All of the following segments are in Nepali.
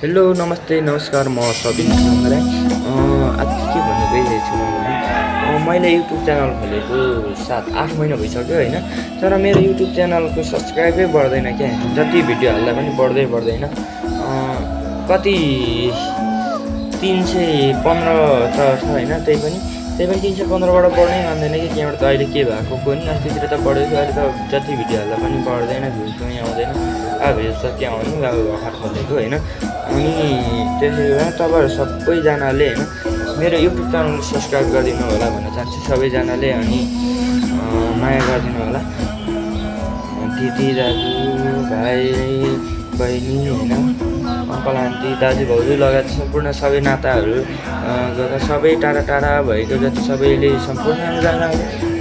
हेलो नमस्ते नमस्कार म सबिन राई। आज के भन्नु गइरहेको छु भने मैले युट्युब च्यानल खोलेको 7-8 महिना भइसक्यो होइन, तर मेरो युट्युब च्यानलको सब्सक्राइबै बढ्दैन क्या। जति भिडियो हाल्दा पनि बढ्दैन। कति 315 त छ होइन, त्यही पनि 315बाट बढ्नै मान्दैन कि त्यहाँबाट त अहिले के भएको कुनि। अस्तितिर त बढेको, अहिले त जति भिडियो हाल्दा पनि बढ्दैन, भ्युज पनि आउँदैन। भ्युज त के आउनु, अब भर्खर खोलेको होइन। अनि त्यसै भए तपाईँहरू सबैजनाले होइन मेरो युट्युब च्यानल सब्सक्राइब गरिदिनु होला भन्न चाहन्छु सबैजनाले। अनि माया गरिदिनु होला दिदी दाजु भाइ बहिनी होइन, अङ्कल आन्टी दाजु भाउजू लगायत सम्पूर्ण सबै नाताहरू सबै टाढा टाढा भएको जति सबैले सम्पूर्णजनाले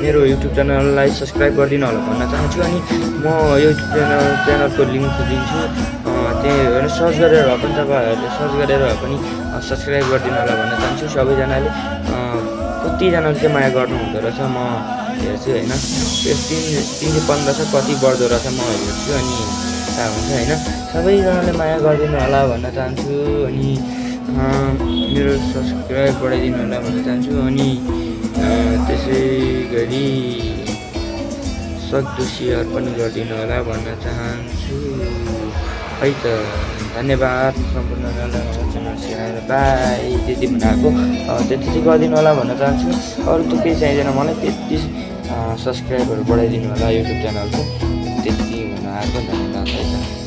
मेरो युट्युब च्यानललाई सब्सक्राइब गरिदिनु होला भन्न चाहन्छु। अनि म यो च्यानलको लिङ्क दिन्छु, त्यही होइन सर्च गरेर भए पनि तपाईँहरूले सर्च गरेर भए पनि सब्सक्राइब गरिदिनु होला भन्न चाहन्छु सबैजनाले। कतिजनाले चाहिँ माया गर्नु हुँदो रहेछ म हेर्छु होइन, त्यो 315 छ कति बढ्दो रहेछ म हेर्छु, अनि थाहा हुन्छ होइन। सबैजनाले माया गरिदिनु होला भन्न चाहन्छु। अनि मेरो सब्सक्राइब बढाइदिनु होला भन्न चाहन्छु। अनि त्यसै गरी सक्दो सेयर पनि गरिदिनु होला भन्न चाहन्छु है त। धन्यवाद सम्पूर्णजनालाई च्यानल सेयर बाई त्यति भनेको त्यति चाहिँ गरिदिनु होला भन्न चाहन्छु। अरू त केही चाहिँदैन मलाई, त्यति सब्सक्राइबहरू बढाइदिनु होला युट्युब च्यानलको, त्यति भन्न आएको। धन्यवाद है त।